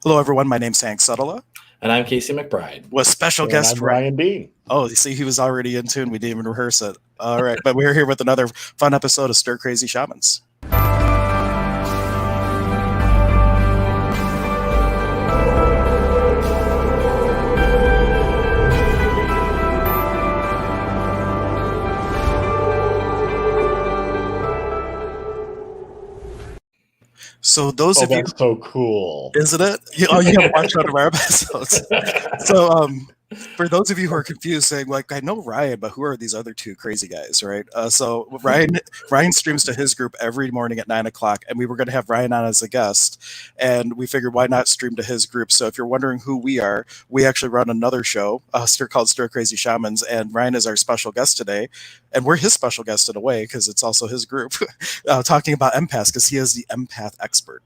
Hello, everyone. My name's Hank Suttala. And I'm Casey McBride. With special And guest I'm Ryan Dean. Oh, you see, he was already in tune. We didn't even rehearse it. All right, but we're here with another fun episode of Stir Crazy Shamans. So those of you, that's so cool, isn't it? You have watched one of our episodes. So, for those of you who are confused, saying like, I know Ryan, but who are these other two crazy guys, right? So Ryan streams to his group every morning at 9 o'clock, and we were going to have Ryan on as a guest, and we figured why not stream to his group. So if you're wondering who we are, we actually run another show, called Stir Crazy Shamans, and Ryan is our special guest today, and we're his special guest in a way because it's also his group, talking about empaths because he is the empath expert.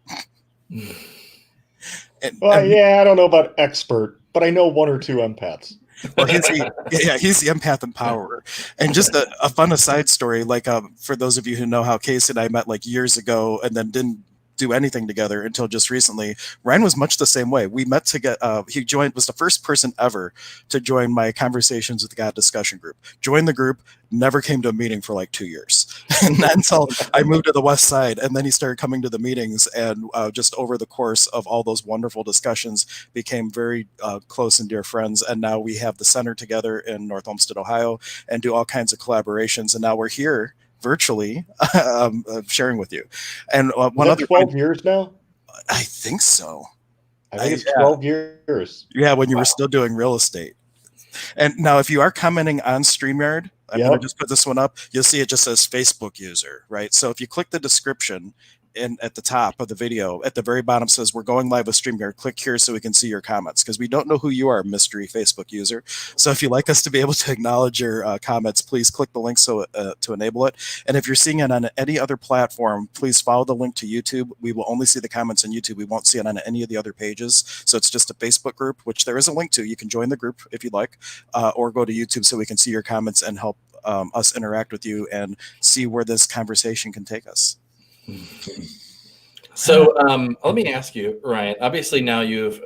Yeah, I don't know about expert, but I know one or two empaths. Well, he's the empath empowerer. And just a fun aside story, like for those of you who know how Casey and I met like years ago and then didn't do anything together until just recently, Ryan was much the same way. We met to get was the first person ever to join my Conversations with God discussion group. Joined the group, never came to a meeting for like 2 years. And until I moved to the West Side, and then he started coming to the meetings, and just over the course of all those wonderful discussions became very close and dear friends. And now we have the center together in North Olmsted, Ohio, and do all kinds of collaborations. And now we're here virtually sharing with you. And one other 12 years now? I think so. I think it's 12 years. Yeah, when you were still doing real estate. And now if you are commenting on StreamYard, I'm going to just put this one up. You'll see it just says Facebook user, right? So if you click the description at the top of the video, at the very bottom says we're going live with StreamYard. Click here so we can see your comments, because we don't know who you are, mystery Facebook user. So if you'd like us to be able to acknowledge your comments, please click the link to enable it. And if you're seeing it on any other platform, please follow the link to YouTube. We will only see the comments on YouTube. We won't see it on any of the other pages. So it's just a Facebook group, which there is a link to. You can join the group if you'd like, or go to YouTube so we can see your comments and help us interact with you and see where this conversation can take us. So let me ask you, Ryan, obviously now you've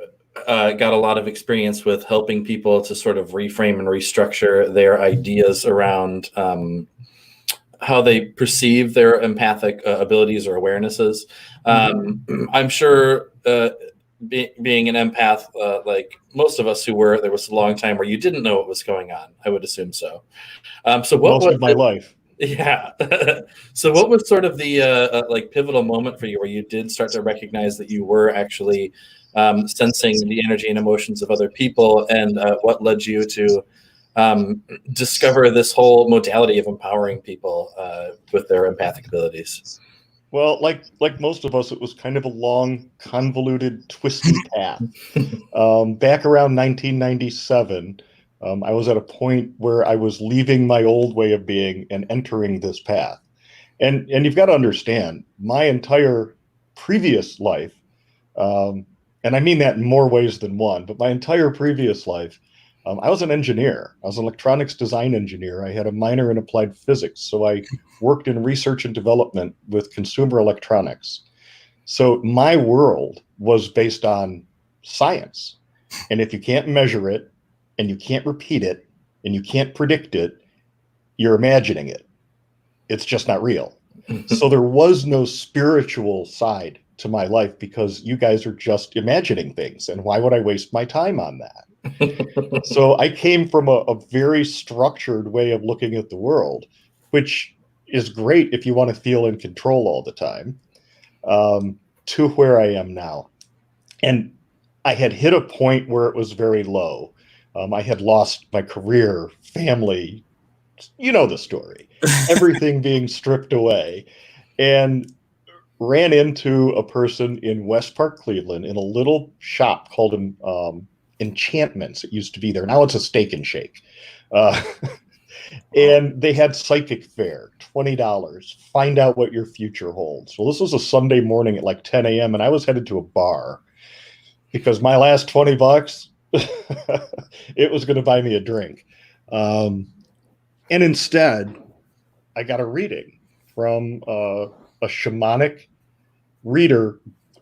got a lot of experience with helping people to sort of reframe and restructure their ideas around how they perceive their empathic abilities or awarenesses. I'm sure being an empath, like most of us who were, there was a long time where you didn't know what was going on. I would assume so. So what most of my life. Yeah. So what was sort of the like pivotal moment for you where you did start to recognize that you were actually sensing the energy and emotions of other people, and what led you to discover this whole modality of empowering people with their empathic abilities? Well, like most of us, it was kind of a long, convoluted, twisty path. Back around 1997, I was at a point where I was leaving my old way of being and entering this path. And you've got to understand, my entire previous life, and I mean that in more ways than one, but my entire previous life, I was an engineer. I was an electronics design engineer. I had a minor in applied physics. So I worked in research and development with consumer electronics. So my world was based on science. And if you can't measure it, and you can't repeat it, and you can't predict it, you're imagining it. It's just not real. So there was no spiritual side to my life because you guys are just imagining things. And why would I waste my time on that? So I came from a very structured way of looking at the world, which is great if you want to feel in control all the time, to where I am now. And I had hit a point where it was very low. I had lost my career, family, you know the story, everything being stripped away, and ran into a person in West Park, Cleveland, in a little shop called Enchantments. It used to be there. Now it's a Steak and Shake. And they had psychic fair, $20. Find out what your future holds. Well, this was a Sunday morning at like 10 a.m. and I was headed to a bar because my last $20, it was going to buy me a drink. And instead, I got a reading from a shamanic reader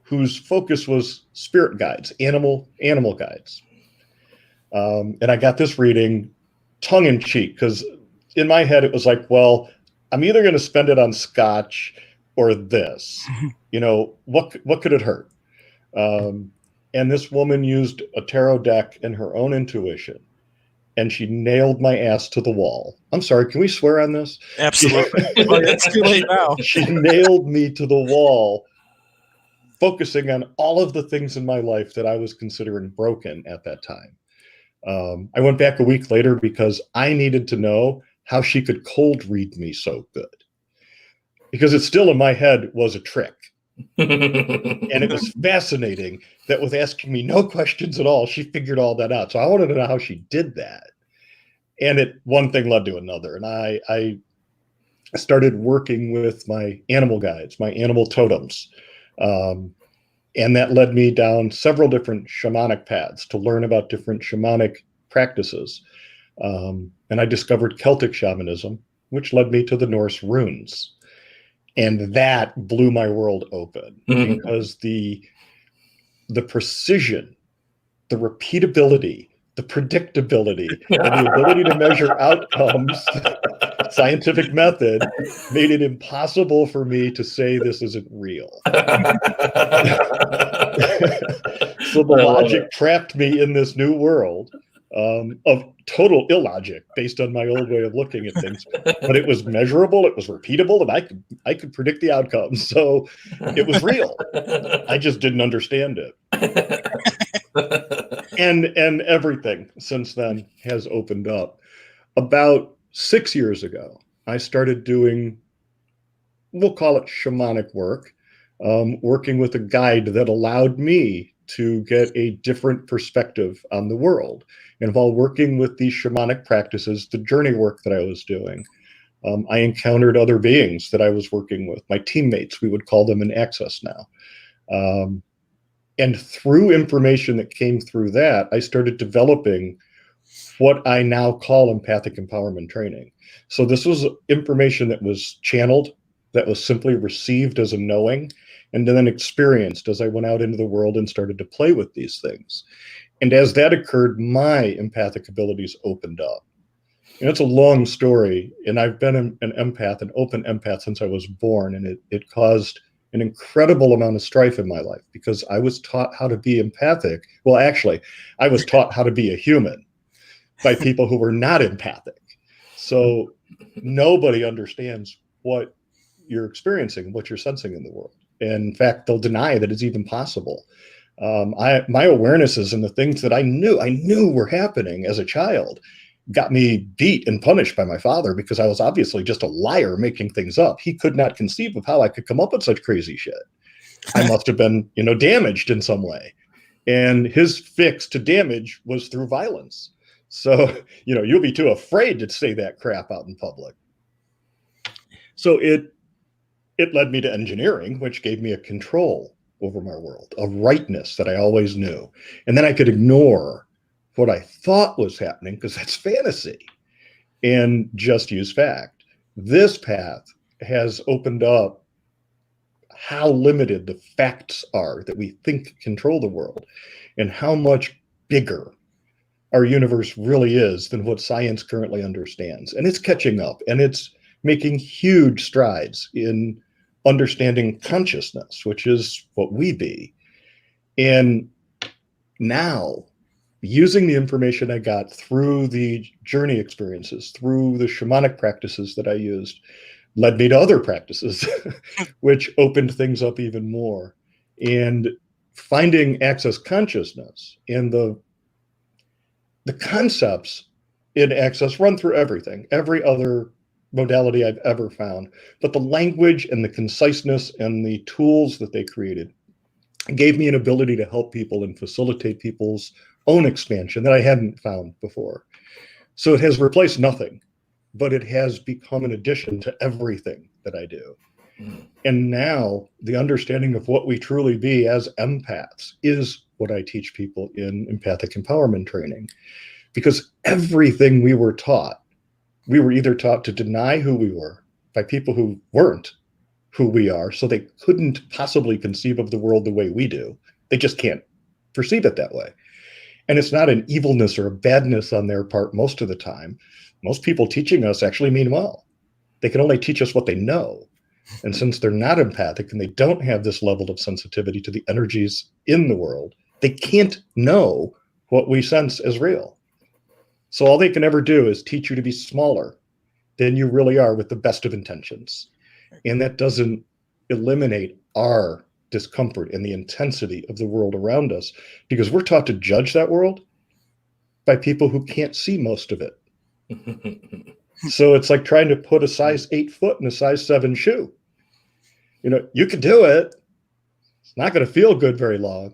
whose focus was spirit guides, animal guides. And I got this reading tongue in cheek, because in my head it was like, well, I'm either going to spend it on scotch or this. What could it hurt? And this woman used a tarot deck and her own intuition, and she nailed my ass to the wall. I'm sorry, can we swear on this? Absolutely. Well, it's too late now. She nailed me to the wall, focusing on all of the things in my life that I was considering broken at that time. I went back a week later because I needed to know how she could cold read me so good, because it still in my head was a trick. And it was fascinating that with asking me no questions at all, she figured all that out. So I wanted to know how she did that. And one thing led to another. And I started working with my animal guides, my animal totems. And that led me down several different shamanic paths to learn about different shamanic practices. And I discovered Celtic shamanism, which led me to the Norse runes. And that blew my world open, because the precision, the repeatability, the predictability, and the ability to measure outcomes, scientific method, made it impossible for me to say this isn't real. So the logic trapped me in this new world of total illogic based on my old way of looking at things. But it was measurable, it was repeatable, and I could predict the outcomes. So it was real. I just didn't understand it. And everything since then has opened up. About 6 years ago, I started doing, we'll call it shamanic work, working with a guide that allowed me to get a different perspective on the world. And while working with these shamanic practices, the journey work that I was doing, I encountered other beings that I was working with, my teammates, we would call them in Access now. And through information that came through that, I started developing what I now call empathic empowerment training. So this was information that was channeled, that was simply received as a knowing, and then experienced as I went out into the world and started to play with these things. And as that occurred, my empathic abilities opened up. And it's a long story, and I've been an empath, an open empath, since I was born, and it caused an incredible amount of strife in my life, because I was taught how to be empathic. Well, actually, I was taught how to be a human by people who were not empathic. So nobody understands what you're experiencing, what you're sensing in the world. And in fact, they'll deny that it's even possible. My awarenesses and the things that I knew were happening as a child got me beat and punished by my father, because I was obviously just a liar making things up. He could not conceive of how I could come up with such crazy shit. I must have been, damaged in some way. And his fix to damage was through violence. So, you'll be too afraid to say that crap out in public. So it led me to engineering, which gave me a control over my world, a rightness that I always knew. And then I could ignore what I thought was happening, because that's fantasy, and just use fact. This path has opened up how limited the facts are that we think control the world, and how much bigger our universe really is than what science currently understands. And it's catching up, and it's making huge strides in understanding consciousness, which is what we be. And now, using the information I got through the journey experiences, through the shamanic practices that I used, led me to other practices, which opened things up even more. And finding access consciousness and the concepts in access run through everything, every other modality I've ever found. But the language and the conciseness and the tools that they created gave me an ability to help people and facilitate people's own expansion that I hadn't found before. So it has replaced nothing, but it has become an addition to everything that I do. And now the understanding of what we truly be as empaths is what I teach people in empathic empowerment training. Because everything we were either taught to deny who we were by people who weren't, who we are, so they couldn't possibly conceive of the world the way we do. They just can't perceive it that way. And it's not an evilness or a badness on their part most of the time. Most people teaching us actually mean well. They can only teach us what they know. And since they're not empathic and they don't have this level of sensitivity to the energies in the world, they can't know what we sense as real. So all they can ever do is teach you to be smaller than you really are with the best of intentions. And that doesn't eliminate our discomfort and the intensity of the world around us, because we're taught to judge that world by people who can't see most of it. So it's like trying to put a size 8 foot in a size 7 shoe. You know, you can do it. It's not going to feel good very long.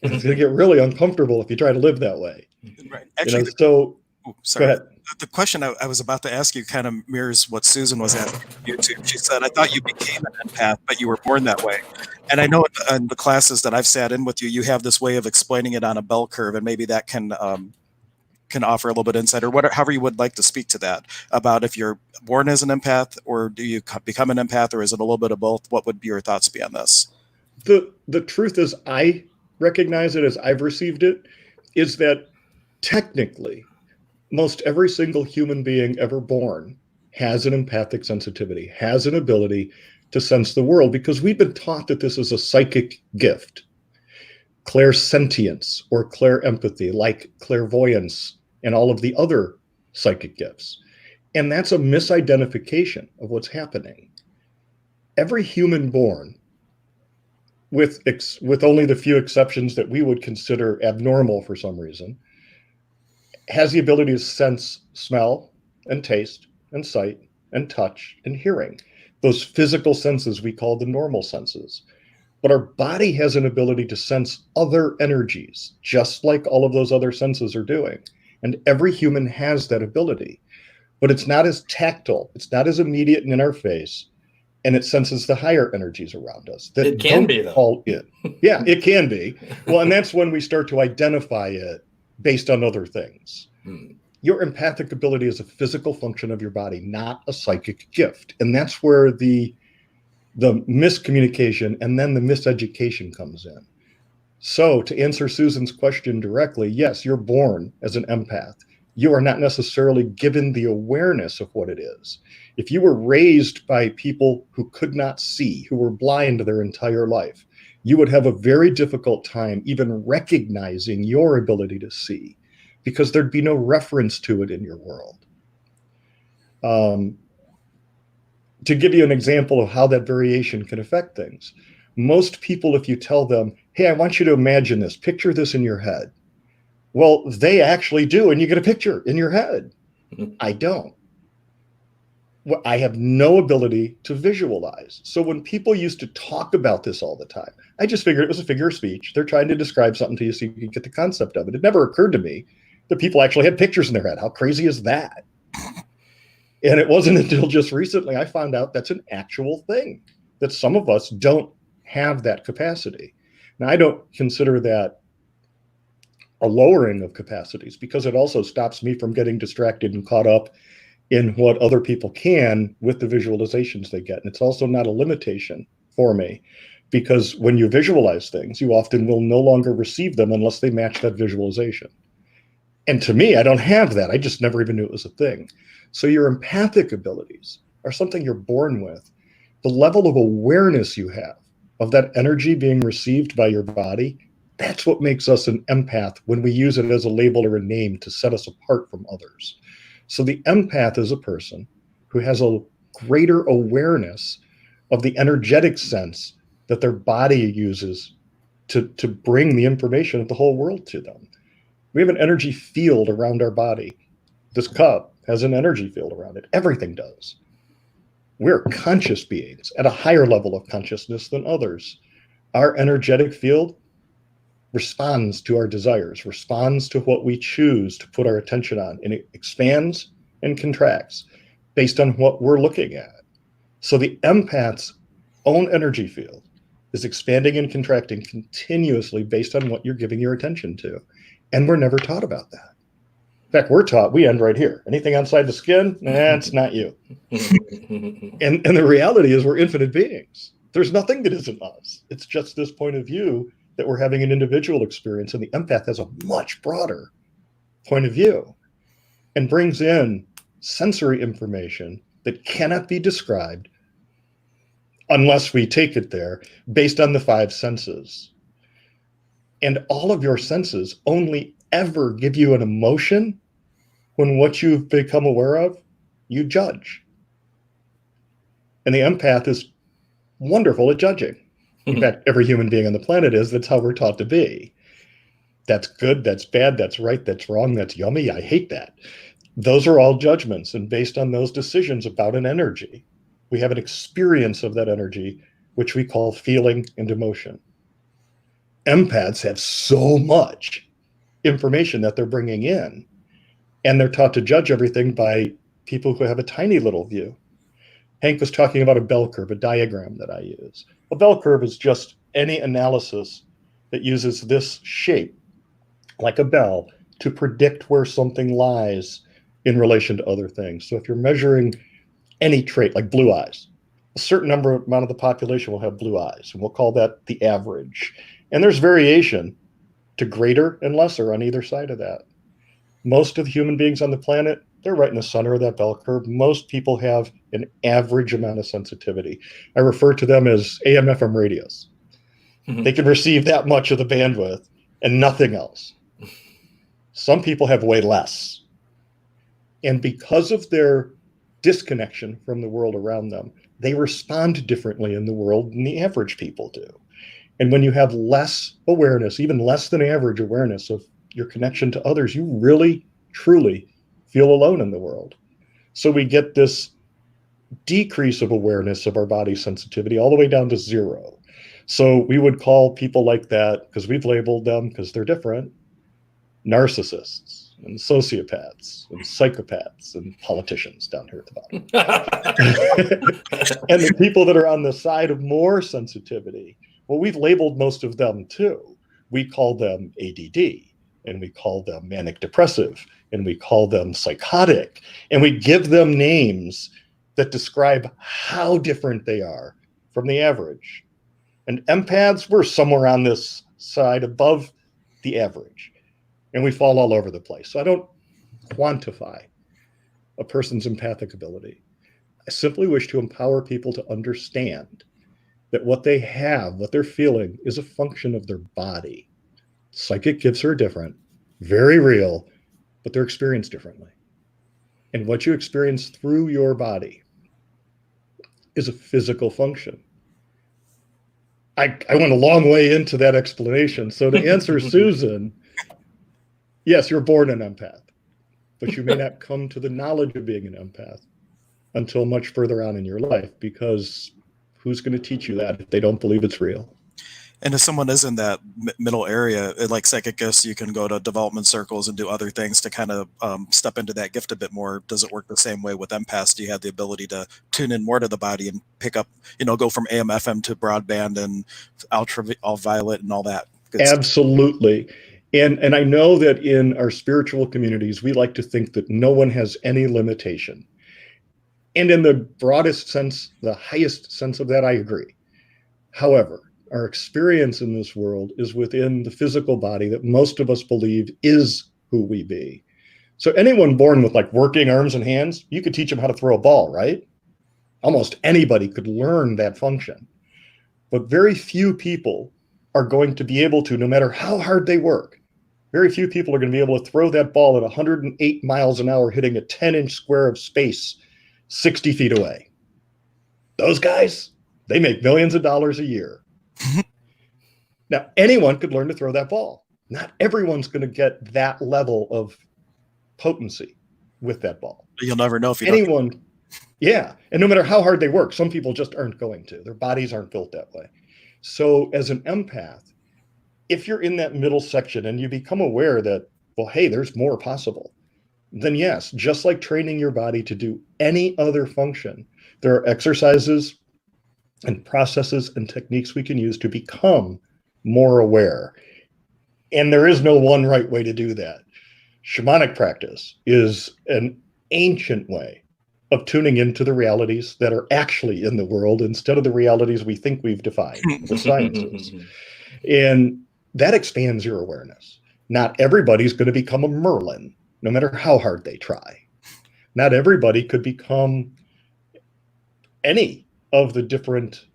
And it's going to get really uncomfortable if you try to live that way. Right. Actually, Go ahead. The question I was about to ask you kind of mirrors what Susan was asking on YouTube. She said, I thought you became an empath, but you were born that way. And I know in the classes that I've sat in with you, you have this way of explaining it on a bell curve, and maybe that can offer a little bit of insight, or however you would like to speak to that, about if you're born as an empath, or do you become an empath, or is it a little bit of both? What would your thoughts be on this? The truth is, I recognize it as I've received it, is that technically, most every single human being ever born has an empathic sensitivity, has an ability to sense the world, because we've been taught that this is a psychic gift. Clairsentience or clairempathy, like clairvoyance and all of the other psychic gifts. And that's a misidentification of what's happening. Every human born, with only the few exceptions that we would consider abnormal for some reason, has the ability to sense smell and taste and sight and touch and hearing. Those physical senses we call the normal senses. But our body has an ability to sense other energies, just like all of those other senses are doing. And every human has that ability. But it's not as tactile. It's not as immediate and in our face. And it senses the higher energies around us. That it can be, though. Yeah, it can be. Well, and that's when we start to identify it based on other things. Your empathic ability is a physical function of your body, not a psychic gift. And that's where the miscommunication and then the miseducation comes in. So to answer Susan's question directly, yes, you're born as an empath. You are not necessarily given the awareness of what it is. If you were raised by people who could not see, who were blind their entire life, you would have a very difficult time even recognizing your ability to see, because there'd be no reference to it in your world. To give you an example of how that variation can affect things, most people, if you tell them, hey, I want you to imagine this, picture this in your head. Well, they actually do, and you get a picture in your head. I don't. Well, I have no ability to visualize. So when people used to talk about this all the time, I just figured it was a figure of speech. They're trying to describe something to you so you can get the concept of it. It never occurred to me that people actually had pictures in their head. How crazy is that? And it wasn't until just recently I found out that's an actual thing, that some of us don't have that capacity. Now, I don't consider that a lowering of capacities, because it also stops me from getting distracted and caught up in what other people can with the visualizations they get. And it's also not a limitation for me, because when you visualize things, you often will no longer receive them unless they match that visualization. And to me, I don't have that. I just never even knew it was a thing. So your empathic abilities are something you're born with. The level of awareness you have of that energy being received by your body, that's what makes us an empath when we use it as a label or a name to set us apart from others. So the empath is a person who has a greater awareness of the energetic sense that their body uses to bring the information of the whole world to them. We have an energy field around our body. This cup has an energy field around it. Everything does. We're conscious beings at a higher level of consciousness than others. Our energetic field responds to our desires, responds to what we choose to put our attention on, and it expands and contracts based on what we're looking at. So the empath's own energy field is expanding and contracting continuously based on what you're giving your attention to. And we're never taught about that. In fact, we're taught we end right here. Anything outside the skin, it's not you. And the reality is we're infinite beings. There's nothing that isn't us. It's just this point of view that we're having an individual experience. And the empath has a much broader point of view and brings in sensory information that cannot be described unless we take it there based on the 5 senses. And all of your senses only ever give you an emotion when what you've become aware of, you judge. And the empath is wonderful at judging. In fact, every human being on the planet is. That's how we're taught to be. That's good, that's bad, that's right, that's wrong, that's yummy, I hate that. Those are all judgments. And based on those decisions about an energy, we have an experience of that energy, which we call feeling and emotion. Empaths have so much information that they're bringing in, and they're taught to judge everything by people who have a tiny little view. Hank was talking about a bell curve, a diagram that I use. A bell curve is just any analysis that uses this shape, like a bell, to predict where something lies in relation to other things. So if you're measuring any trait, like blue eyes, a certain amount of the population will have blue eyes, and we'll call that the average. And there's variation to greater and lesser on either side of that. Most of the human beings on the planet, they're right in the center of that bell curve. Most people have an average amount of sensitivity. I refer to them as AM/FM radios. They can receive that much of the bandwidth and nothing else. Some people have way less. And because of their disconnection from the world around them, they respond differently in the world than the average people do. And when you have less awareness, even less than average awareness of your connection to others, you really, truly feel alone in the world. So we get this decrease of awareness of our body sensitivity all the way down to 0. So we would call people like that, because we've labeled them because they're different, narcissists and sociopaths and psychopaths and politicians down here at the bottom. And the people that are on the side of more sensitivity, well, we've labeled most of them too. We call them ADD, and we call them manic depressive, and we call them psychotic, and we give them names that describe how different they are from the average. And empaths, we're somewhere on this side above the average, and we fall all over the place. So I don't quantify a person's empathic ability. I simply wish to empower people to understand that what they have, what they're feeling, is a function of their body. Psychic gifts are different, very real, but they're experienced differently. And what you experience through your body is a physical function. I went a long way into that explanation. So to answer Susan, yes, you're born an empath, but you may not come to the knowledge of being an empath until much further on in your life, because who's going to teach you that if they don't believe it's real? And if someone is in that middle area, like psychic gifts, you can go to development circles and do other things to kind of step into that gift a bit more. Does it work the same way with empaths? Do you have the ability to tune in more to the body and pick up, go from AM, FM to broadband and ultraviolet and all that? Absolutely. And I know that in our spiritual communities, we like to think that no one has any limitation. And in the broadest sense, the highest sense of that, I agree. However, our experience in this world is within the physical body that most of us believe is who we be. So anyone born with like working arms and hands, you could teach them how to throw a ball, right? Almost anybody could learn that function. But very few people are going to be able to, no matter how hard they work, very few people are going to be able to throw that ball at 108 miles an hour, hitting a 10-inch square of space 60 feet away. Those guys, they make millions of dollars a year. Now, anyone could learn to throw that ball. Not everyone's going to get that level of potency with that ball. You'll never know if you anyone don't. Yeah. And no matter how hard they work, some people just aren't going to. Their bodies aren't built that way. So as an empath, if you're in that middle section and you become aware that, well, hey, there's more possible, then yes, just like training your body to do any other function, there are exercises and processes and techniques we can use to become more aware. And there is no one right way to do that. Shamanic practice is an ancient way of tuning into the realities that are actually in the world instead of the realities we think we've defined with sciences. And that expands your awareness. Not everybody's going to become a Merlin, no matter how hard they try. Not everybody could become any of the different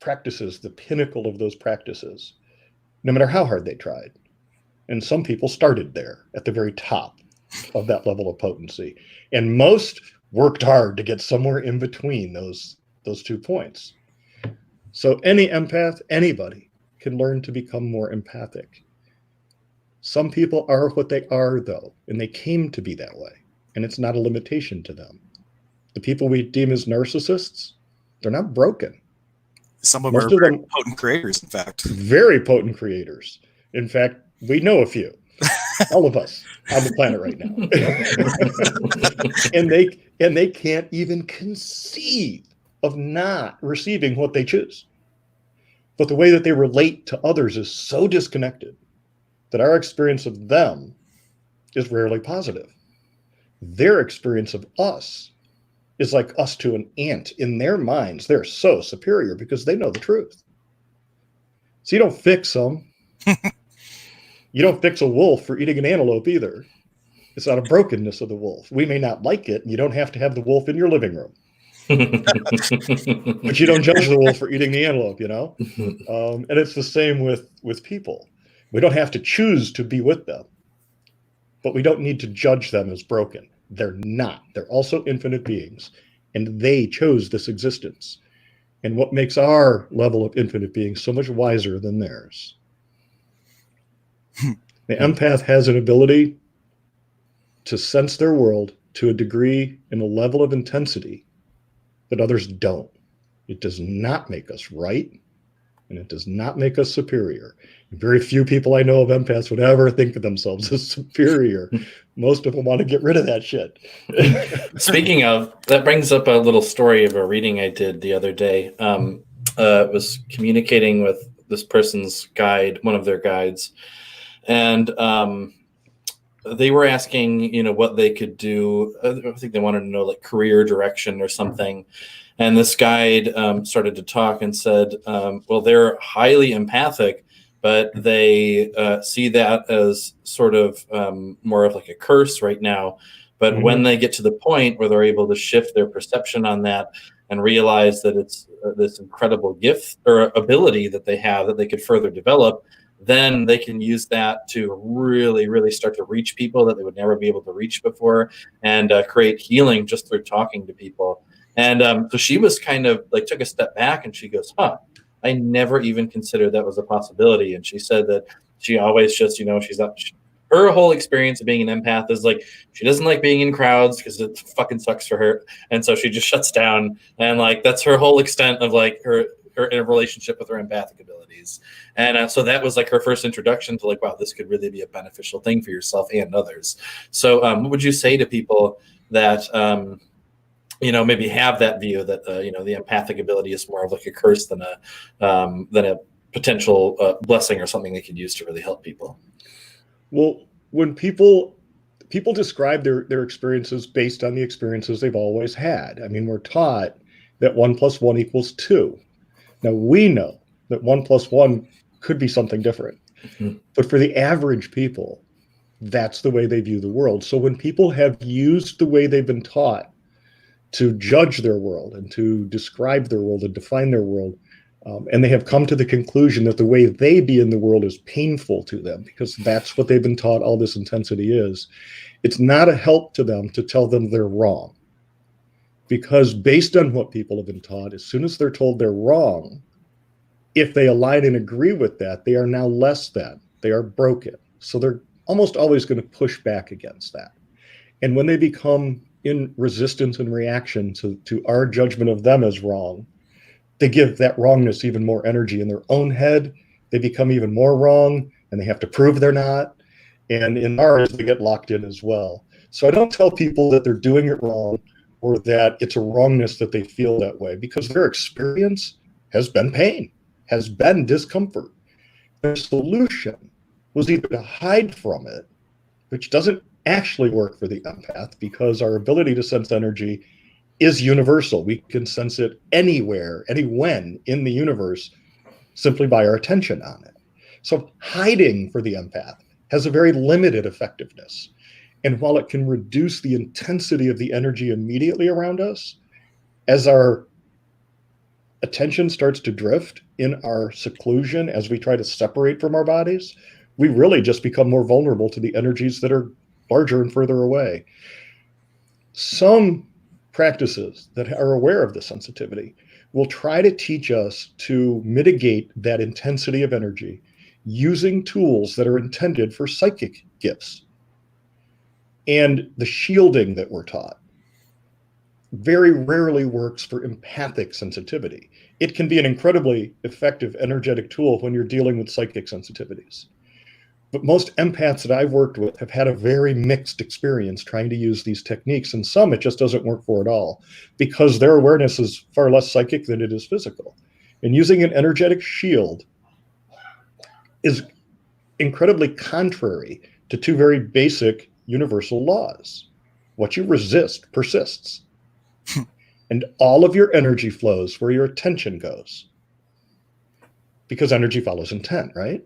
practices, the pinnacle of those practices, no matter how hard they tried. And some people started there at the very top of that level of potency. And most worked hard to get somewhere in between those 2 points. So any empath, anybody, can learn to become more empathic. Some people are what they are, though, and they came to be that way. And it's not a limitation to them. The people we deem as narcissists, they're not broken. Some of them are very potent creators, in fact. Very potent creators. In fact, we know a few. All of us on the planet right now. and they can't even conceive of not receiving what they choose. But the way that they relate to others is so disconnected that our experience of them is rarely positive. Their experience of us is like us to an ant. In their minds, they're so superior because they know the truth. So you don't fix them. You don't fix a wolf for eating an antelope either. It's not a brokenness of the wolf. We may not like it, and you don't have to have the wolf in your living room. But you don't judge the wolf for eating the antelope, you know? And it's the same with people. We don't have to choose to be with them, but we don't need to judge them as broken. They're not. They're also infinite beings, and they chose this existence. And what makes our level of infinite being so much wiser than theirs? The empath has an ability to sense their world to a degree and a level of intensity that others don't. It does not make us right, and it does not make us superior. Very few people I know of empaths would ever think of themselves as superior. Most of them want to get rid of that shit. Speaking of, that brings up a little story of a reading I did the other day. Was communicating with this person's guide, one of their guides, and they were asking, what they could do. I think they wanted to know like career direction or something. And this guide started to talk and said, well, they're highly empathic, but they see that as sort of more of like a curse right now. But when they get to the point where they're able to shift their perception on that and realize that it's this incredible gift or ability that they have that they could further develop, then they can use that to really, really start to reach people that they would never be able to reach before and create healing just through talking to people. And so she was kind of like took a step back and she goes, I never even considered that was a possibility. And she said that she always just, she's not, her whole experience of being an empath is like, she doesn't like being in crowds because it fucking sucks for her. And so she just shuts down. And like, that's her whole extent of like her in a relationship with her empathic abilities. And so that was like her first introduction to like, wow, this could really be a beneficial thing for yourself and others. So what would you say to people that, maybe have that view that, the empathic ability is more of like a curse than a potential blessing or something they could use to really help people? Well, when people describe their experiences based on the experiences they've always had. I mean, we're taught that 1 + 1 = 2. Now, we know that 1 + 1 could be something different. Mm-hmm. But for the average people, that's the way they view the world. So when people have used the way they've been taught to judge their world and to describe their world and define their world, and they have come to the conclusion that the way they be in the world is painful to them because that's what they've been taught all this intensity is, it's not a help to them to tell them they're wrong. Because based on what people have been taught, as soon as they're told they're wrong, if they align and agree with that, they are now less than. They are broken. So they're almost always going to push back against that. And when they become in resistance and reaction to our judgment of them as wrong, they give that wrongness even more energy in their own head. They become even more wrong, and they have to prove they're not. And in ours, they get locked in as well. So I don't tell people that they're doing it wrong or that it's a wrongness that they feel that way, because their experience has been pain, has been discomfort. Their solution was either to hide from it which doesn't actually work for the empath because our ability to sense energy is universal. We can sense it anywhere, when in the universe simply by our attention on it. So hiding for the empath has a very limited effectiveness. And while it can reduce the intensity of the energy immediately around us, as our attention starts to drift in our seclusion, as we try to separate from our bodies, we really just become more vulnerable to the energies that are larger and further away. Some practices that are aware of the sensitivity will try to teach us to mitigate that intensity of energy using tools that are intended for psychic gifts. And the shielding that we're taught very rarely works for empathic sensitivity. It can be an incredibly effective energetic tool when you're dealing with psychic sensitivities. But most empaths that I've worked with have had a very mixed experience trying to use these techniques, and some it just doesn't work for at all because their awareness is far less psychic than it is physical. And using an energetic shield is incredibly contrary to two very basic universal laws. What you resist persists. And all of your energy flows where your attention goes. Because energy follows intent, right?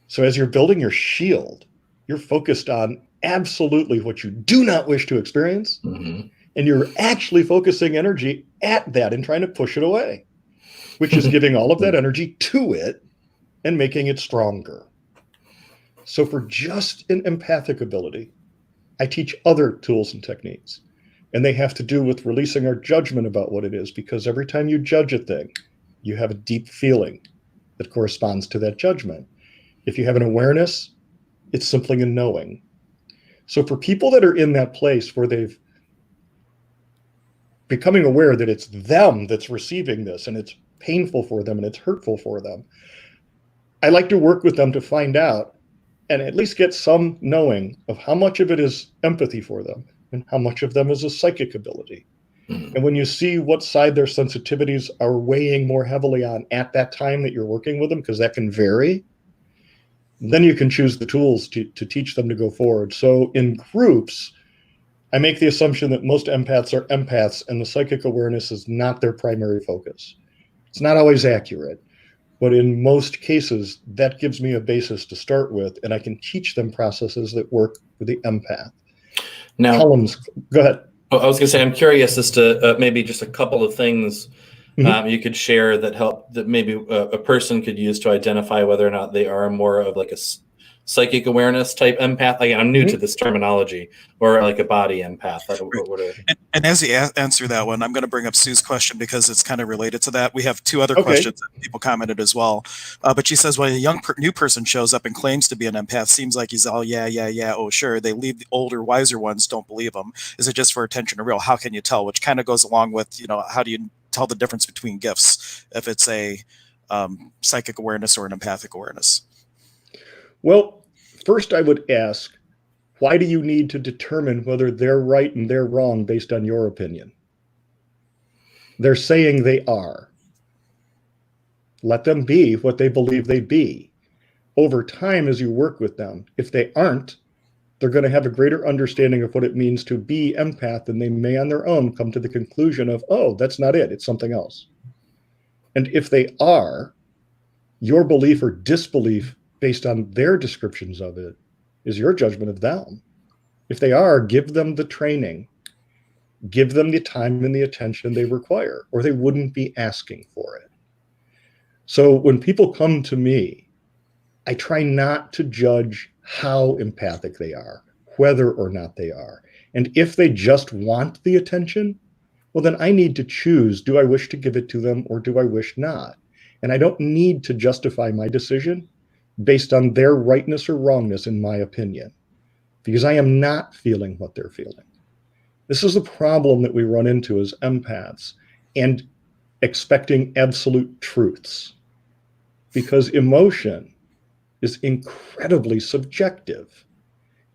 So as you're building your shield, you're focused on absolutely what you do not wish to experience. Mm-hmm. And you're actually focusing energy at that and trying to push it away, which is giving all of that energy to it and making it stronger. So for just an empathic ability, I teach other tools and techniques. And they have to do with releasing our judgment about what it is, because every time you judge a thing, you have a deep feeling that corresponds to that judgment. If you have an awareness, it's simply a knowing. So for people that are in that place where they've becoming aware that it's them that's receiving this and it's painful for them and it's hurtful for them, I like to work with them to find out and at least get some knowing of how much of it is empathy for them and how much of them is a psychic ability. Mm-hmm. And when you see what side their sensitivities are weighing more heavily on at that time that you're working with them, because that can vary, then you can choose the tools to teach them to go forward. So in groups, I make the assumption that most empaths are empaths and the psychic awareness is not their primary focus. It's not always accurate, but in most cases, that gives me a basis to start with, and I can teach them processes that work for the empath. Now, Columns, go ahead. I was going to say, I'm curious as to maybe just a couple of things you could share that help, that maybe a person could use to identify whether or not they are more of like a psychic awareness type empath. Like, I'm new to this terminology, or like a body empath. And as you answer that one, I'm going to bring up Sue's question because it's kind of related to that. We have two other questions that people commented as well. But she says, when a new person shows up and claims to be an empath, seems like he's all, yeah, oh, sure. They leave the older, wiser ones, don't believe him. Is it just for attention or real? How can you tell? Which kind of goes along with, how do you tell the difference between gifts, if it's a psychic awareness or an empathic awareness? Well, first I would ask, why do you need to determine whether they're right and they're wrong based on your opinion? They're saying they are. Let them be what they believe they be. Over time, as you work with them, if they aren't, they're going to have a greater understanding of what it means to be empath, and they may on their own come to the conclusion of, oh, that's not it, it's something else. And if they are, your belief or disbelief based on their descriptions of it is your judgment of them. If they are, give them the training, give them the time and the attention they require, or they wouldn't be asking for it. So when people come to me, I try not to judge how empathic they are, whether or not they are. And if they just want the attention, well, then I need to choose, do I wish to give it to them or do I wish not? And I don't need to justify my decision based on their rightness or wrongness, in my opinion, because I am not feeling what they're feeling. This is the problem that we run into as empaths, and expecting absolute truths, because emotion is incredibly subjective.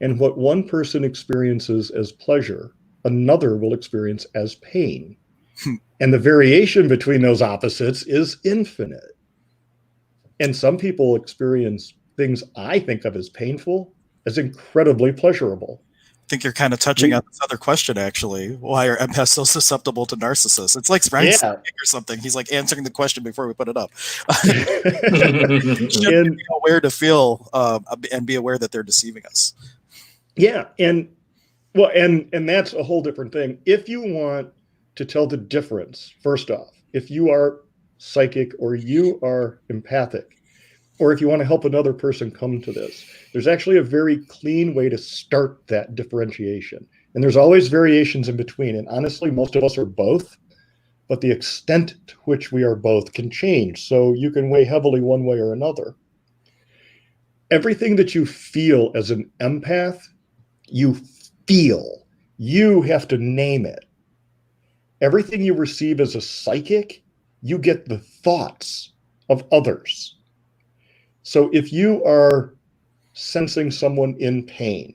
And what one person experiences as pleasure, another will experience as pain. And the variation between those opposites is infinite. And some people experience things I think of as painful as incredibly pleasurable. I think you're kind of touching on this other question, actually. Why are empaths so susceptible to narcissists? It's like Ryan's or something. He's like answering the question before we put it up. Should be aware to feel and be aware that they're deceiving us. Yeah, and that's a whole different thing. If you want to tell the difference, first off, if you are psychic or you are empathic, or if you want to help another person come to this, there's actually a very clean way to start that differentiation. And there's always variations in between. And honestly, most of us are both, but the extent to which we are both can change. So you can weigh heavily one way or another. Everything that you feel as an empath, you feel. You have to name it. Everything you receive as a psychic, you get the thoughts of others. So if you are sensing someone in pain,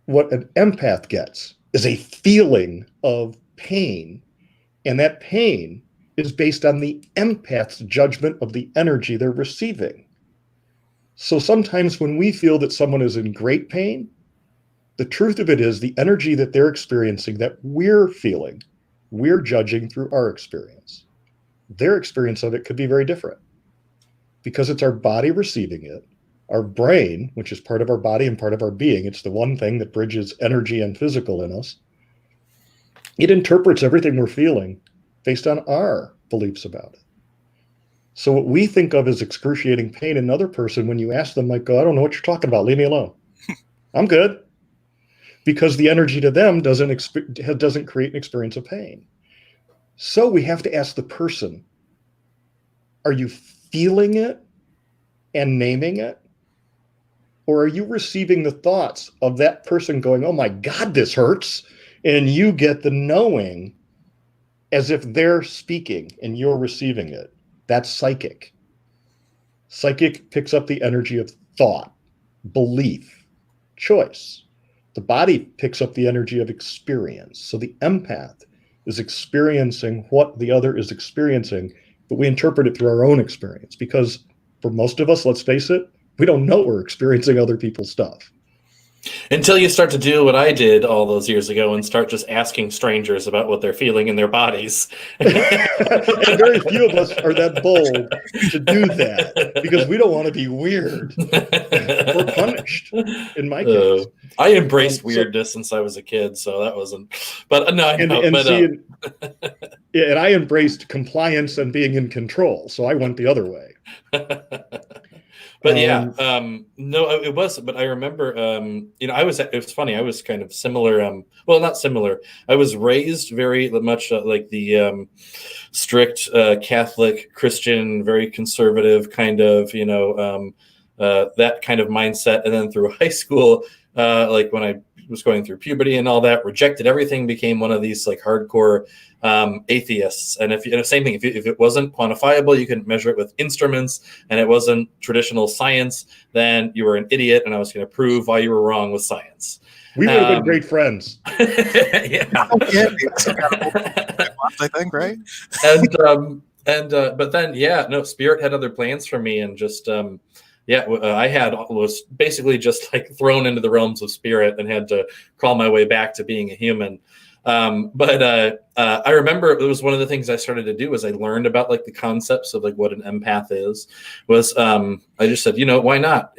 what an empath gets is a feeling of pain, and that pain is based on the empath's judgment of the energy they're receiving. So sometimes when we feel that someone is in great pain, the truth of it is the energy that they're experiencing, that we're feeling, we're judging through our experience. Their experience of it could be very different because it's our body receiving it. Our brain, which is part of our body and part of our being, it's the one thing that bridges energy and physical in us. It interprets everything we're feeling based on our beliefs about it. So what we think of as excruciating pain in another person, when you ask them, like, go, I don't know what you're talking about. Leave me alone. I'm good. Because the energy to them doesn't create an experience of pain. So we have to ask the person, are you feeling it and naming it? Or are you receiving the thoughts of that person going, oh my God, this hurts? And you get the knowing as if they're speaking and you're receiving it. That's psychic. Psychic picks up the energy of thought, belief, choice. The body picks up the energy of experience. So the empath is experiencing what the other is experiencing, but we interpret it through our own experience because for most of us, let's face it, we don't know we're experiencing other people's stuff. Until you start to do what I did all those years ago and start just asking strangers about what they're feeling in their bodies. And very few of us are that bold to do that because we don't want to be weird or punished, in my case. I embraced weirdness since I was a kid, so that wasn't... But no, I know. And I embraced compliance and being in control, so I went the other way. But no, it was. But I remember, it was funny. I was kind of similar. Well, not similar. I was raised very much like the strict Catholic Christian, very conservative kind of, that kind of mindset. And then through high school, like when I was going through puberty and all that, rejected everything, became one of these like hardcore atheists. And same thing, if it wasn't quantifiable, you couldn't measure it with instruments, and it wasn't traditional science, then you were an idiot, and I was going to prove why you were wrong with science. We would have been great friends. Yeah. I think, right? But then, Spirit had other plans for me, and just I was basically just like thrown into the realms of spirit and had to crawl my way back to being a human. But I remember it was one of the things I started to do as I learned about like the concepts of like what an empath is, was I just said, why not?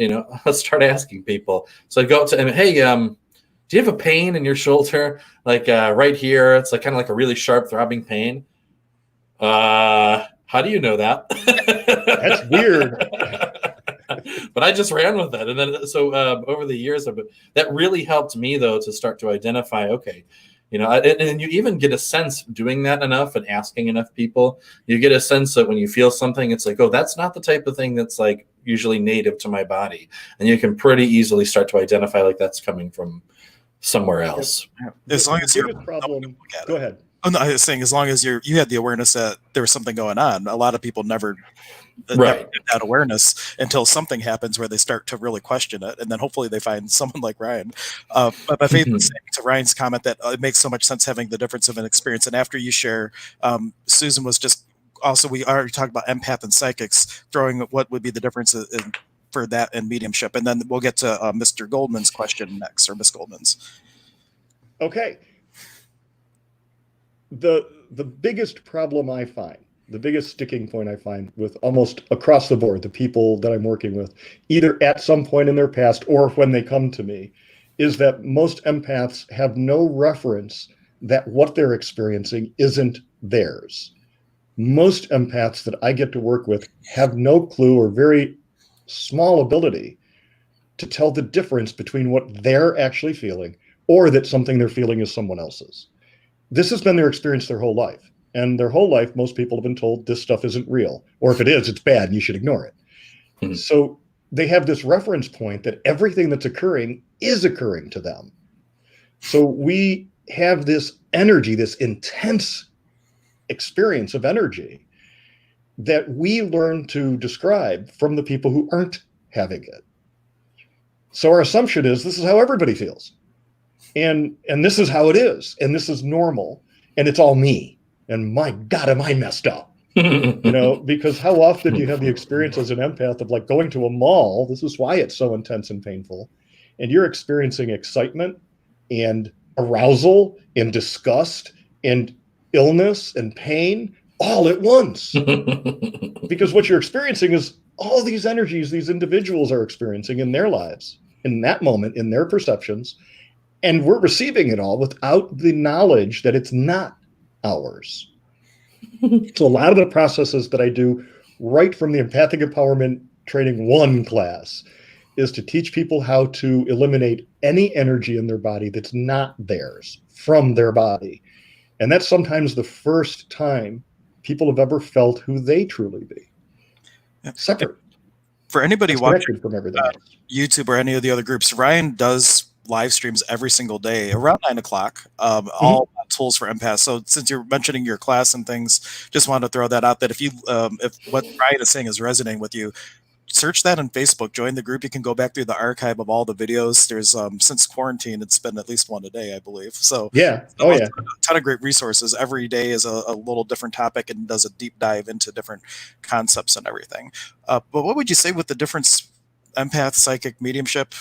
Let's start asking people. So I go up to him, hey, do you have a pain in your shoulder? Like right here, it's like kind of like a really sharp throbbing pain. How do you know that? That's weird. But I just ran with that. And then over the years, that really helped me, though, to start to identify, okay, and you even get a sense doing that enough and asking enough people, you get a sense that when you feel something, it's like, oh, that's not the type of thing that's like usually native to my body. And you can pretty easily start to identify like that's coming from somewhere else. As long as you're problem. Go ahead. Oh, no, I was saying, as long as you had the awareness that there was something going on. A lot of people never get that awareness until something happens where they start to really question it, and then hopefully they find someone like Ryan. But my faith is to Ryan's comment that it makes so much sense having the difference of an experience. And after you share, Susan was just also, we already talked about empath and psychics, throwing what would be the difference in for that and mediumship, and then we'll get to Mr. Goldman's question next, or Miss Goldman's. Okay. The biggest problem I find, the biggest sticking point I find with almost across the board, the people that I'm working with, either at some point in their past or when they come to me, is that most empaths have no reference that what they're experiencing isn't theirs. Most empaths that I get to work with have no clue or very small ability to tell the difference between what they're actually feeling or that something they're feeling is someone else's. This has been their experience their whole life. And their whole life, most people have been told this stuff isn't real. Or if it is, it's bad and you should ignore it. Mm-hmm. So they have this reference point that everything that's occurring is occurring to them. So we have this energy, this intense experience of energy that we learn to describe from the people who aren't having it. So our assumption is this is how everybody feels. And this is how it is. And this is normal. And it's all me. And my God, am I messed up? Because how often do you have the experience as an empath of like going to a mall? This is why it's so intense and painful. And you're experiencing excitement and arousal and disgust and illness and pain all at once. Because what you're experiencing is all these energies these individuals are experiencing in their lives, in that moment, in their perceptions. And we're receiving it all without the knowledge that it's not ours. So a lot of the processes that I do right from the Empathic Empowerment Training 1 class is to teach people how to eliminate any energy in their body that's not theirs from their body. And that's sometimes the first time people have ever felt who they truly be. Separate. For anybody watching from everything else. YouTube or any of the other groups, Rian does live streams every single day around 9 o'clock, all tools for empaths. So since you're mentioning your class and things, just wanted to throw that out, that if what Rian is saying is resonating with you, search that on Facebook, join the group. You can go back through the archive of all the videos. There's since quarantine, it's been at least one a day, I believe. So yeah, a ton of great resources. Every day is a little different topic and does a deep dive into different concepts and everything. But what would you say with the difference, empath, psychic, mediumship?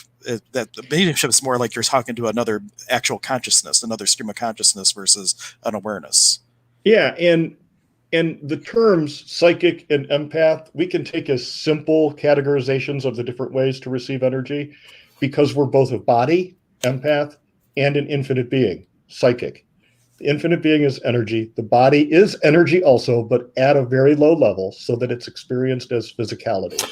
That the mediumship is more like you're talking to another actual consciousness, another stream of consciousness versus an awareness. Yeah, and the terms psychic and empath, we can take as simple categorizations of the different ways to receive energy because we're both a body, empath, and an infinite being, psychic. The infinite being is energy. The body is energy also, but at a very low level so that it's experienced as physicality.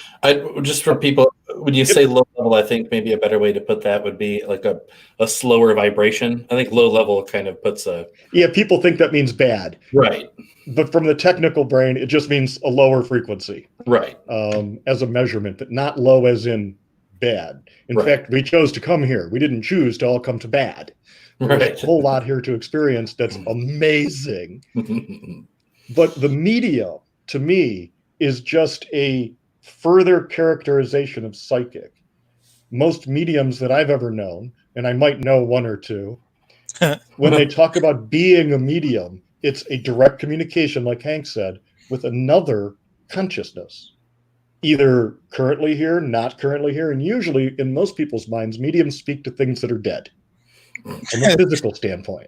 Just for people, when you say low level, I think maybe a better way to put that would be like a slower vibration. I think low level kind of puts a... Yeah, people think that means bad. Right. But from the technical brain, it just means a lower frequency. Right. As a measurement, but not low as in bad. In fact, we chose to come here. We didn't choose to all come to bad. There's a whole lot here to experience that's amazing. But the medium, to me, is just a further characterization of psychic. Most mediums that I've ever known, and I might know one or two, when they talk about being a medium, it's a direct communication, like Hank said, with another consciousness. Either currently here, not currently here, and usually in most people's minds, mediums speak to things that are dead. From a physical standpoint,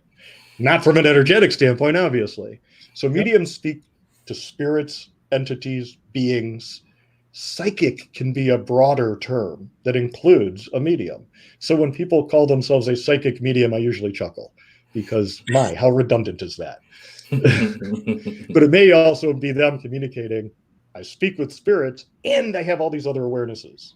not from an energetic standpoint, obviously. So mediums speak to spirits, entities, beings. Psychic can be a broader term that includes a medium. So when people call themselves a psychic medium, I usually chuckle because, how redundant is that? But it may also be them communicating, I speak with spirits and I have all these other awarenesses.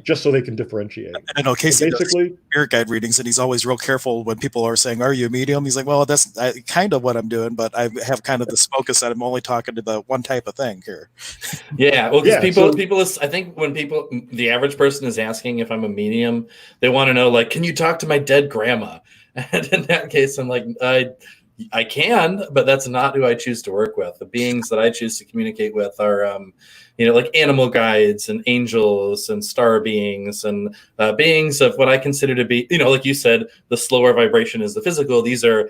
Just so they can differentiate. I know Casey basically does spirit guide readings, and he's always real careful when people are saying, "Are you a medium?" He's like, "Well, that's kind of what I'm doing, but I have kind of this focus that I'm only talking to the one type of thing here." Yeah, well, because people, I think when the average person is asking if I'm a medium, they want to know, like, can you talk to my dead grandma? And in that case, I'm like, I can, but that's not who I choose to work with. The beings that I choose to communicate with are, like animal guides and angels and star beings and beings of what I consider to be, like you said, the slower vibration is the physical. These are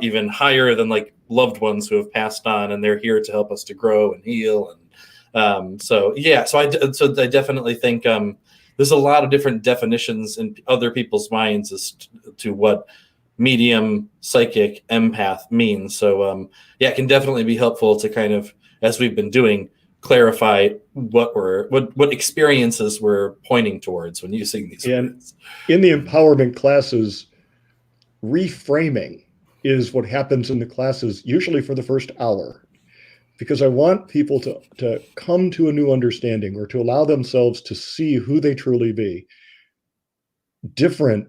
even higher than like loved ones who have passed on, and they're here to help us to grow and heal. So I definitely think there's a lot of different definitions in other people's minds as to what medium, psychic, empath means. So it can definitely be helpful to kind of, as we've been doing, clarify what experiences we're pointing towards when using these words. In the empowerment classes, reframing is what happens in the classes, usually for the first hour, because I want people to come to a new understanding, or to allow themselves to see who they truly be, different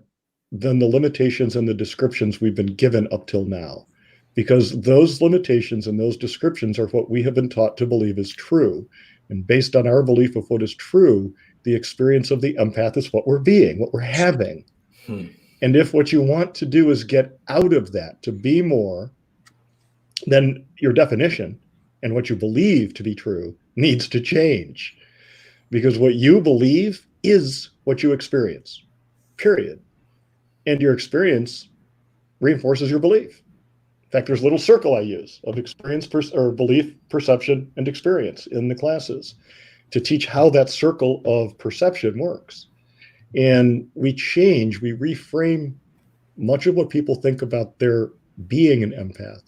than the limitations and the descriptions we've been given up till now. Because those limitations and those descriptions are what we have been taught to believe is true. And based on our belief of what is true, the experience of the empath is what we're being, what we're having. And if what you want to do is get out of that, to be more, then your definition and what you believe to be true needs to change. Because what you believe is what you experience, period. And your experience reinforces your belief. In fact, there's a little circle I use of experience or belief, perception, and experience in the classes to teach how that circle of perception works. And we reframe much of what people think about their being an empath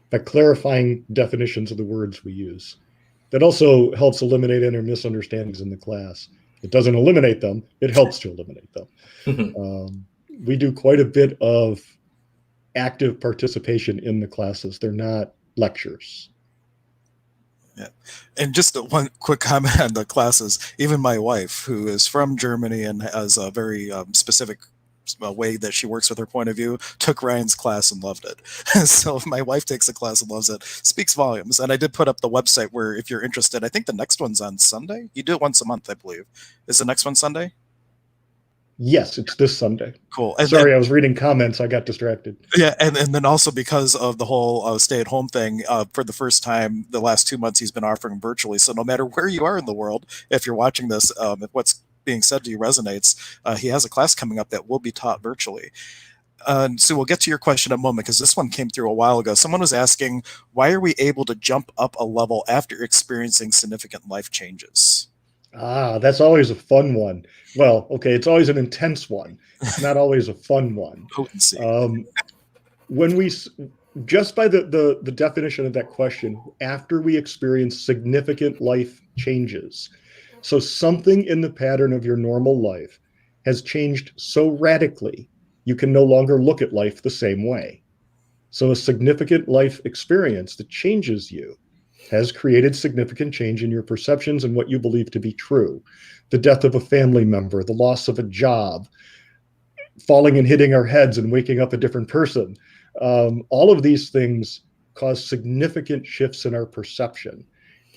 by clarifying definitions of the words we use. That also helps eliminate any misunderstandings in the class. It doesn't eliminate them, it helps to eliminate them. We do quite a bit of active participation in the classes. They're not lectures. Yeah. And just one quick comment on the classes. Even my wife, who is from Germany and has a very specific way that she works with her point of view, took Ryan's class and loved it. So if my wife takes a class and loves it, speaks volumes. And I did put up the website where, if you're interested, I think the next one's on Sunday. You do it once a month, I believe. Is the next one Sunday? Yes, it's this Sunday. Cool. Sorry, I was reading comments. I got distracted. Yeah, and then also because of the whole stay-at-home thing, for the first time, the last 2 months, he's been offering virtually. So no matter where you are in the world, if you're watching this, if what's being said to you resonates, he has a class coming up that will be taught virtually. So we'll get to your question in a moment, because this one came through a while ago. Someone was asking, why are we able to jump up a level after experiencing significant life changes? That's always a fun one. Well, okay, it's always an intense one. It's not always a fun one. Potency. When we, just by the definition of that question, after we experience significant life changes, so something in the pattern of your normal life has changed so radically, you can no longer look at life the same way. So a significant life experience that changes you has created significant change in your perceptions and what you believe to be true. The death of a family member, the loss of a job, falling and hitting our heads and waking up a different person. All of these things cause significant shifts in our perception.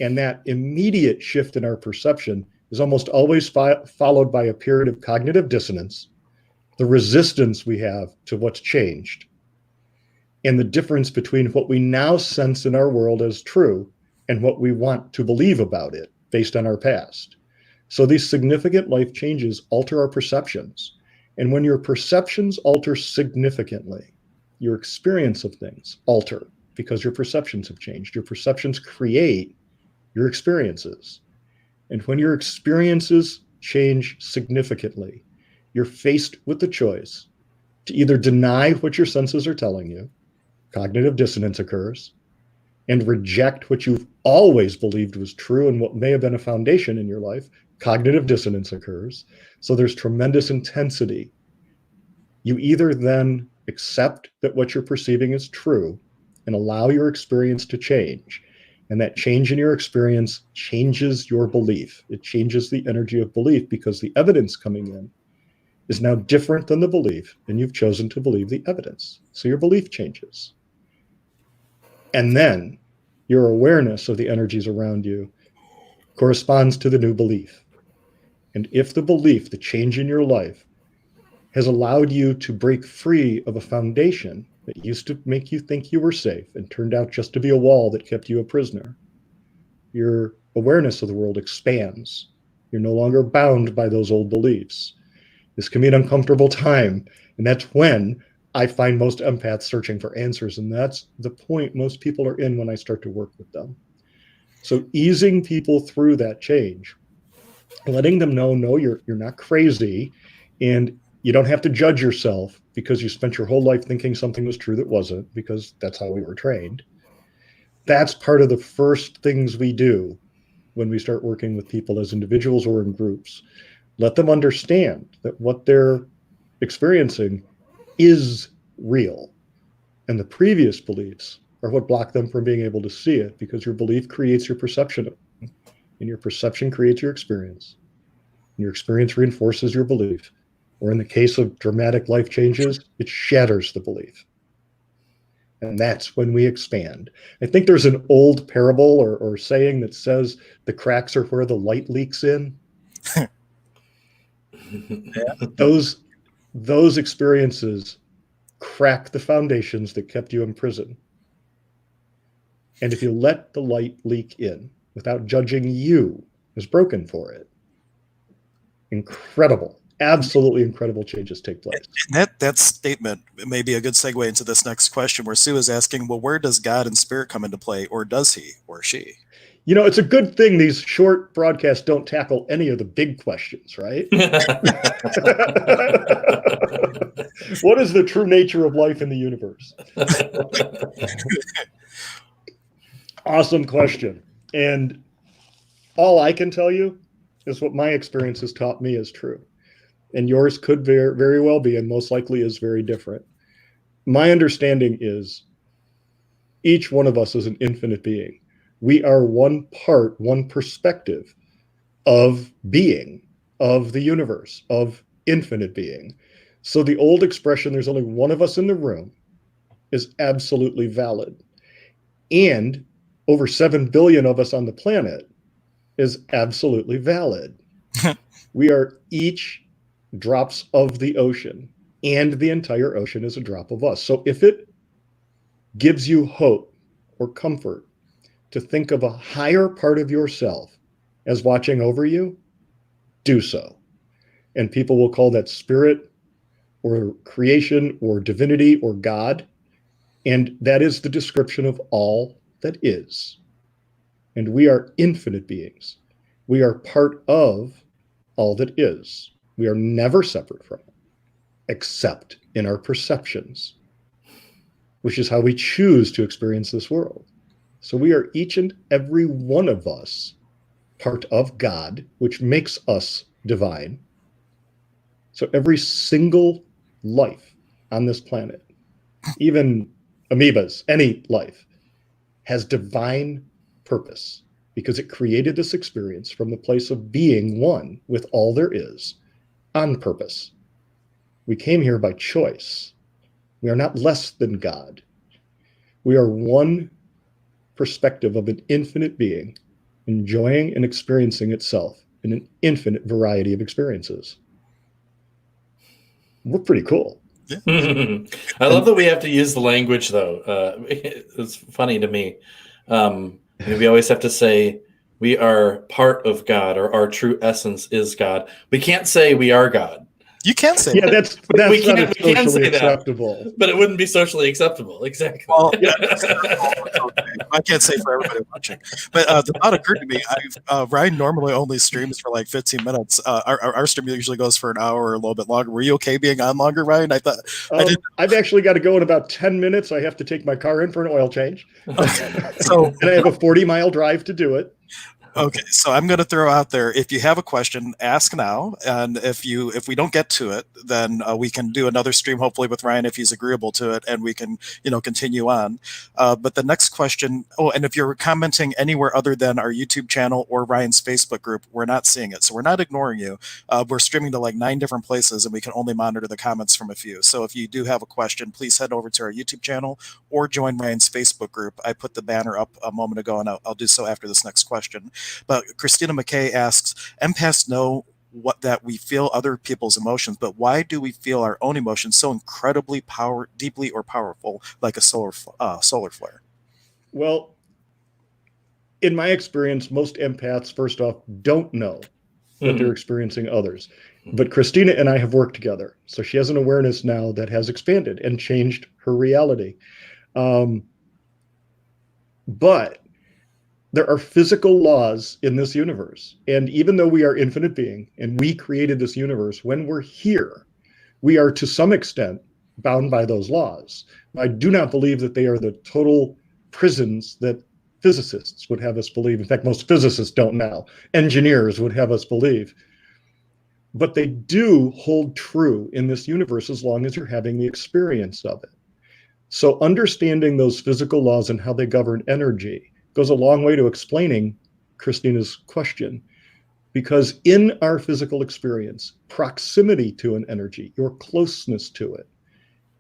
And that immediate shift in our perception is almost always followed by a period of cognitive dissonance, the resistance we have to what's changed, and the difference between what we now sense in our world as true and what we want to believe about it based on our past. So these significant life changes alter our perceptions. And when your perceptions alter significantly, your experience of things alter, because your perceptions have changed. Your perceptions create your experiences. And when your experiences change significantly, you're faced with the choice to either deny what your senses are telling you, cognitive dissonance occurs, and reject what you've always believed was true and what may have been a foundation in your life, cognitive dissonance occurs. So there's tremendous intensity. You either then accept that what you're perceiving is true and allow your experience to change. And that change in your experience changes your belief. It changes the energy of belief, because the evidence coming in is now different than the belief, and you've chosen to believe the evidence. So your belief changes. And then your awareness of the energies around you corresponds to the new belief. And if the belief, the change in your life, has allowed you to break free of a foundation that used to make you think you were safe and turned out just to be a wall that kept you a prisoner, your awareness of the world expands. You're no longer bound by those old beliefs. This can be an uncomfortable time, and that's when I find most empaths searching for answers, and that's the point most people are in when I start to work with them. So easing people through that change, letting them know, no, you're not crazy, and you don't have to judge yourself because you spent your whole life thinking something was true that wasn't, because that's how we were trained. That's part of the first things we do when we start working with people as individuals or in groups. Let them understand that what they're experiencing is real. And the previous beliefs are what block them from being able to see it, because your belief creates your perception, and your perception creates your experience. And your experience reinforces your belief. Or in the case of dramatic life changes, it shatters the belief. And that's when we expand. I think there's an old parable or saying that says the cracks are where the light leaks in. Those experiences crack the foundations that kept you in prison. And if you let the light leak in without judging you as broken for it, incredible, absolutely incredible changes take place. And that statement may be a good segue into this next question, where Sue is asking, well, where does God and spirit come into play, or does he or she? You know, it's a good thing these short broadcasts don't tackle any of the big questions, right? What is the true nature of life in the universe? Awesome question. And all I can tell you is what my experience has taught me is true. And yours could very, very well be, and most likely is very different. My understanding is each one of us is an infinite being. We are one part, one perspective of being, of the universe, of infinite being. So the old expression, there's only one of us in the room, is absolutely valid. And over 7 billion of us on the planet is absolutely valid. We are each drops of the ocean, and the entire ocean is a drop of us. So if it gives you hope or comfort to think of a higher part of yourself as watching over you, do so. And people will call that spirit or creation or divinity or God. And that is the description of all that is. And we are infinite beings. We are part of all that is. We are never separate from it, except in our perceptions, which is how we choose to experience this world. So we are each and every one of us part of God, which makes us divine. So every single life on this planet, even amoebas, any life, has divine purpose, because it created this experience from the place of being one with all there is on purpose. We came here by choice. We are not less than God. We are one perspective of an infinite being, enjoying and experiencing itself in an infinite variety of experiences. We're pretty cool. Yeah. I love that we have to use the language, though. It's funny to me. We always have to say we are part of God, or our true essence is God. We can't say we are God. You can say Yeah, that's we not can socially say acceptable. that, but it wouldn't be socially acceptable. Exactly. Well, yeah, I can't say for everybody watching, but the thought occurred to me. Ryan normally only streams for like 15 minutes. Our stream usually goes for an hour or a little bit longer. Were you okay being on longer, Ryan? I thought I've actually got to go in about 10 minutes. I have to take my car in for an oil change. So, and I have a 40-mile drive to do it. Okay, so I'm going to throw out there, if you have a question, ask now, and if we don't get to it, then we can do another stream, hopefully with Ryan if he's agreeable to it, and we can continue on. But the next question, and if you're commenting anywhere other than our YouTube channel or Ryan's Facebook group, we're not seeing it, so we're not ignoring you. We're streaming to like 9 different places, and we can only monitor the comments from a few. So if you do have a question, please head over to our YouTube channel or join Ryan's Facebook group. I put the banner up a moment ago, and I'll do so after this next question. But Christina McKay asks, empaths know that we feel other people's emotions, but why do we feel our own emotions so incredibly deeply or powerful, like a solar flare? Well, in my experience, most empaths, first off, don't know that they're experiencing others. But Christina and I have worked together. So she has an awareness now that has expanded and changed her reality. But There are physical laws in this universe. And even though we are infinite being and we created this universe, when we're here, we are to some extent bound by those laws. I do not believe that they are the total prisons that physicists would have us believe. In fact, most physicists don't now. Engineers would have us believe. But they do hold true in this universe as long as you're having the experience of it. So understanding those physical laws and how they govern energy goes a long way to explaining Christina's question. Because in our physical experience, proximity to an energy, your closeness to it,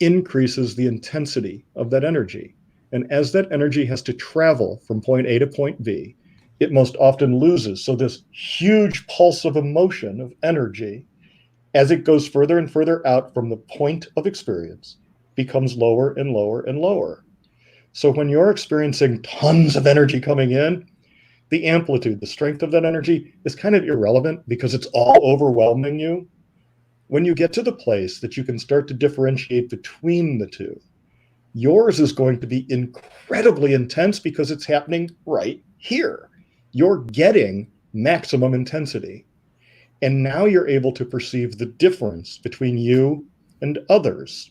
increases the intensity of that energy. And as that energy has to travel from point A to point B, it most often loses. So this huge pulse of emotion, of energy, as it goes further and further out from the point of experience, becomes lower and lower and lower. So when you're experiencing tons of energy coming in, the amplitude, the strength of that energy is kind of irrelevant because it's all overwhelming you. When you get to the place that you can start to differentiate between the two, yours is going to be incredibly intense because it's happening right here. You're getting maximum intensity. And now you're able to perceive the difference between you and others.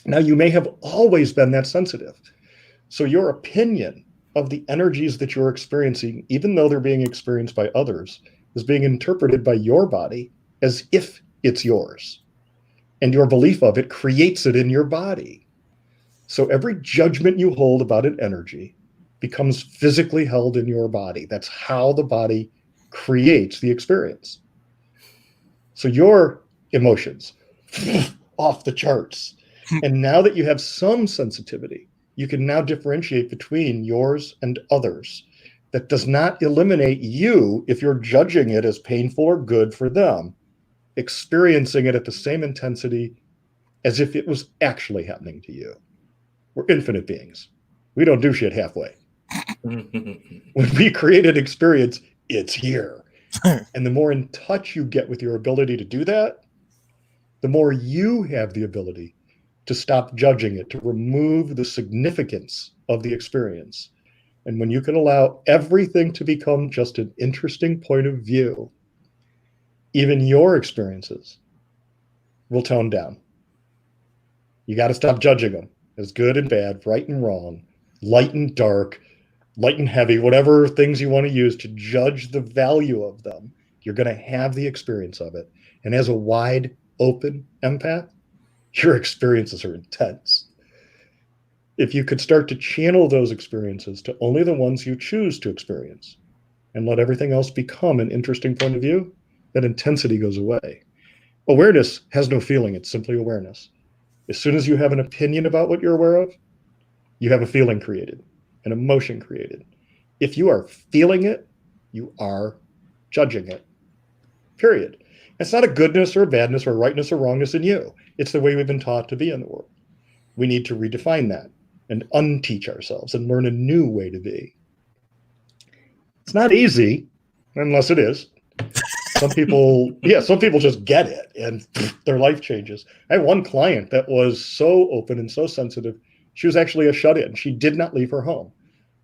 Now, you may have always been that sensitive. So your opinion of the energies that you're experiencing, even though they're being experienced by others, is being interpreted by your body as if it's yours. And your belief of it creates it in your body. So every judgment you hold about an energy becomes physically held in your body. That's how the body creates the experience. So your emotions, off the charts. And now that you have some sensitivity, you can now differentiate between yours and others. That does not eliminate you if you're judging it as painful or good for them, experiencing it at the same intensity as if it was actually happening to you. We're infinite beings. We don't do shit halfway. When we create an experience, it's here. And the more in touch you get with your ability to do that, the more you have the ability to stop judging it, to remove the significance of the experience. And when you can allow everything to become just an interesting point of view, even your experiences will tone down. You got to stop judging them as good and bad, right and wrong, light and dark, light and heavy, whatever things you want to use to judge the value of them. You're going to have the experience of it. And as a wide open empath, your experiences are intense. If you could start to channel those experiences to only the ones you choose to experience and let everything else become an interesting point of view, that intensity goes away. Awareness has no feeling. It's simply awareness. As soon as you have an opinion about what you're aware of, you have a feeling created, an emotion created. If you are feeling it, you are judging it. Period. It's not a goodness or a badness or a rightness or wrongness in you. It's the way we've been taught to be in the world. We need to redefine that and unteach ourselves and learn a new way to be. It's not easy, unless it is. Some people just get it and their life changes. I had one client that was so open and so sensitive. She was actually a shut-in. She did not leave her home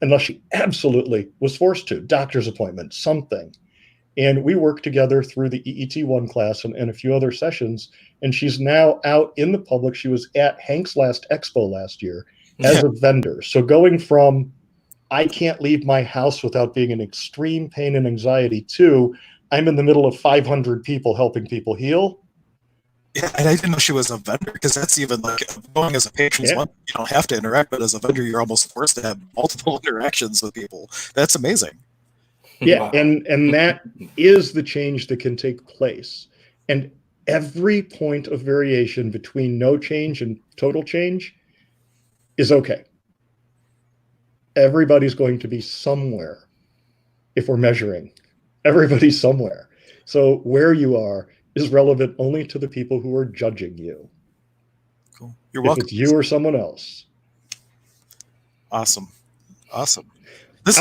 unless she absolutely was forced to. Doctor's appointment, something. And we worked together through the EET1 class and a few other sessions. And she's now out in the public. She was at Hank's last expo last year as a vendor. So going from, I can't leave my house without being in extreme pain and anxiety, to I'm in the middle of 500 people helping people heal. Yeah, and I didn't know she was a vendor, because that's even like going as a patron. You don't have to interact, but as a vendor, you're almost forced to have multiple interactions with people. That's amazing. Yeah, wow. and that is the change that can take place. And every point of variation between no change and total change is okay. Everybody's going to be somewhere if we're measuring. Everybody's somewhere. So where you are is relevant only to the people who are judging you. Cool. You're welcome. If it's you or someone else. Awesome. I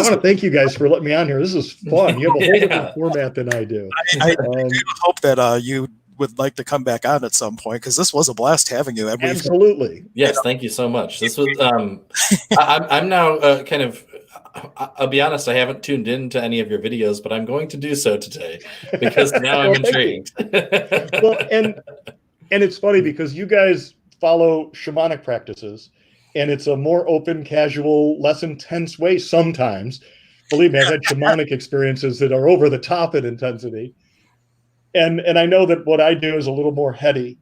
want to thank you guys for letting me on here. This is fun. You have a whole different format than I do. I do hope that you would like to come back on at some point, because this was a blast having you. Absolutely. Yes, thank you so much. This was I'm now kind of I'll be honest, I haven't tuned into any of your videos, but I'm going to do so today because now I'm intrigued. Well, and it's funny because you guys follow shamanic practices, and it's a more open, casual, less intense way sometimes. Believe me, I've had shamanic experiences that are over the top in intensity. And I know that what I do is a little more heady,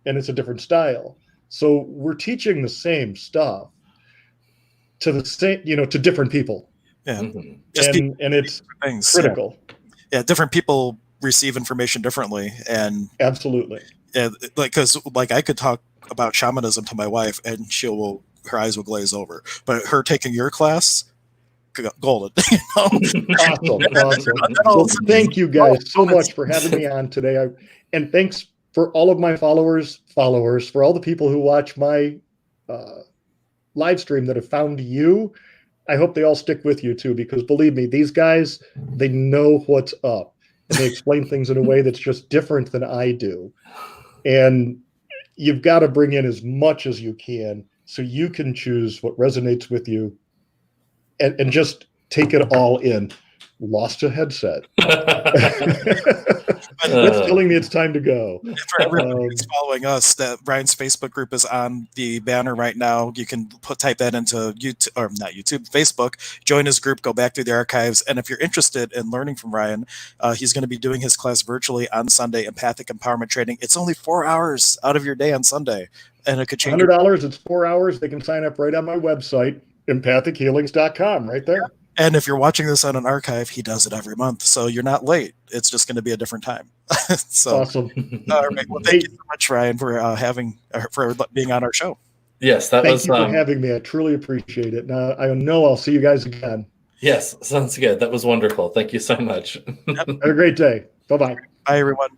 and it's a different style. So we're teaching the same stuff to the same, to different people. Yeah. And it's things, critical. Yeah, different people receive information differently, and absolutely. Because I could talk about shamanism to my wife, and her eyes will glaze over. But her taking your class, golden. Awesome. Well, thank you guys so much for having me on today. And thanks for all of my followers, for all the people who watch my live stream that have found you. I hope they all stick with you too, because believe me, these guys, they know what's up, and they explain things in a way that's just different than I do. And you've got to bring in as much as you can so you can choose what resonates with you and just take it all in. Lost a headset. That's telling me it's time to go. For everyone who's following us, that Rian's Facebook group is on the banner right now. You can type that into YouTube, or not YouTube, Facebook. Join his group, go back through the archives. And if you're interested in learning from Rian, he's going to be doing his class virtually on Sunday, Empathic Empowerment Training. It's only 4 hours out of your day on Sunday, and it could change. $100. It's 4 hours. They can sign up right on my website, empathichealings.com, right there. And if you're watching this on an archive, he does it every month. So you're not late. It's just going to be a different time. So awesome. All right. Well, thank you so much, Rian, for being on our show. Yes, thank you for having me. I truly appreciate it. Now, I know I'll see you guys again. Yes, sounds good. That was wonderful. Thank you so much. Have a great day. Bye-bye. Bye, everyone.